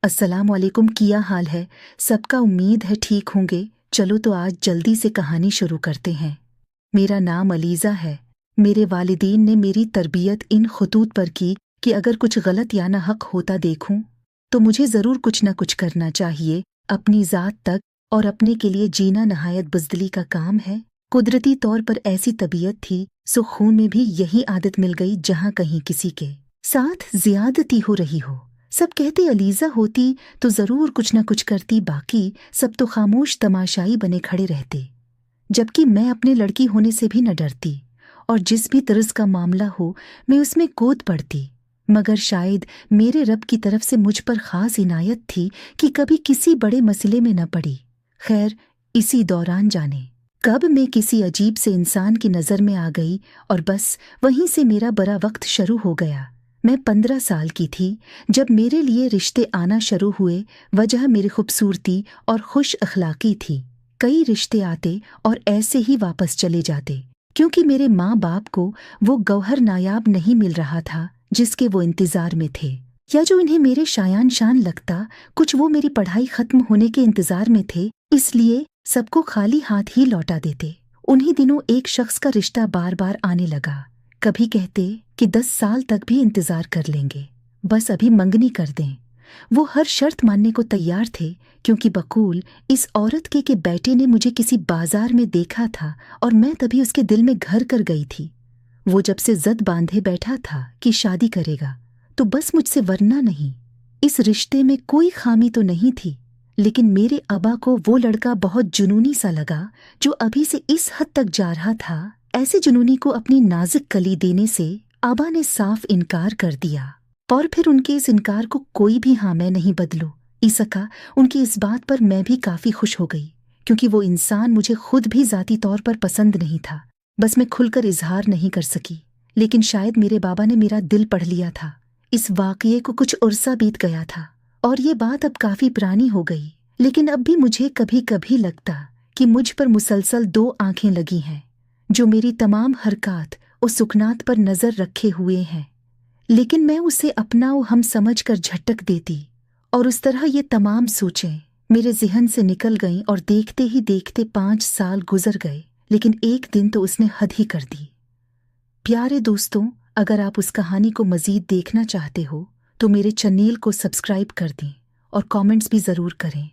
अस्सलाम वालेकुम। किया हाल है सबका? उम्मीद है ठीक होंगे। चलो तो आज जल्दी से कहानी शुरू करते हैं। मेरा नाम अलीज़ा है। मेरे वालिदीन ने मेरी तरबियत इन खतूत पर की कि अगर कुछ गलत या ना हक होता देखूं तो मुझे ज़रूर कुछ न कुछ करना चाहिए। अपनी ज़ात तक और अपने के लिए जीना नहायत बुज़दिली का काम है। कुदरती तौर पर ऐसी तबीयत थी, सो खून में भी यही आदत मिल गई। जहाँ कहीं किसी के साथ ज़्यादती हो रही हो, सब कहते अलीज़ा होती तो ज़रूर कुछ न कुछ करती, बाकी सब तो खामोश तमाशाई बने खड़े रहते। जबकि मैं अपने लड़की होने से भी न डरती और जिस भी तरह का मामला हो मैं उसमें कूद पड़ती। मगर शायद मेरे रब की तरफ से मुझ पर ख़ास इनायत थी कि कभी किसी बड़े मसले में न पड़ी। खैर, इसी दौरान जाने कब मैं किसी अजीब से इंसान की नज़र में आ गई और बस वहीं से मेरा बड़ा वक्त शुरू हो गया। मैं 15 साल की थी जब मेरे लिए रिश्ते आना शुरू हुए। वजह मेरी खूबसूरती और खुश अखलाकी थी। कई रिश्ते आते और ऐसे ही वापस चले जाते, क्योंकि मेरे माँ बाप को वो गौहर नायाब नहीं मिल रहा था जिसके वो इंतज़ार में थे, या जो इन्हें मेरे शायान शान लगता। कुछ वो मेरी पढ़ाई ख़त्म होने के इंतज़ार में थे, इसलिए सबको खाली हाथ ही लौटा देते। उन्हीं दिनों एक शख्स का रिश्ता बार बार आने लगा। कभी कहते कि 10 साल तक भी इंतज़ार कर लेंगे, बस अभी मंगनी कर दें। वो हर शर्त मानने को तैयार थे, क्योंकि बकूल इस औरत के बेटे ने मुझे किसी बाजार में देखा था और मैं तभी उसके दिल में घर कर गई थी। वो जब से जद बांधे बैठा था कि शादी करेगा तो बस मुझसे, वरना नहीं। इस रिश्ते में कोई खामी तो नहीं थी, लेकिन मेरे अबा को वो लड़का बहुत जुनूनी सा लगा जो अभी से इस हद तक जा रहा था। ऐसे जुनूनी को अपनी नाजुक कली देने से अबा ने साफ इनकार कर दिया, और फिर उनके इस इनकार को कोई भी हाँ मैं नहीं बदलो ई सका। उनकी इस बात पर मैं भी काफ़ी खुश हो गई, क्योंकि वो इंसान मुझे खुद भी ज़ाती तौर पर पसंद नहीं था। बस मैं खुलकर इजहार नहीं कर सकी, लेकिन शायद मेरे बाबा ने मेरा दिल पढ़ लिया था। इस वाक़ये को कुछ अरसा बीत गया था और ये बात अब काफ़ी पुरानी हो गई, लेकिन अब भी मुझे कभी कभी लगता कि मुझ पर मुसलसल 2 आंखें लगी हैं जो मेरी तमाम हरकत और सुकनात पर नज़र रखे हुए हैं। लेकिन मैं उसे अपना हम समझ कर झटक देती और उस तरह ये तमाम सोचें मेरे ज़हन से निकल गईं और देखते ही देखते 5 साल गुजर गए। लेकिन एक दिन तो उसने हद ही कर दी। प्यारे दोस्तों, अगर आप उस कहानी को मज़ीद देखना चाहते हो तो मेरे चैनल को सब्सक्राइब कर दें और कमेंट्स भी ज़रूर करें।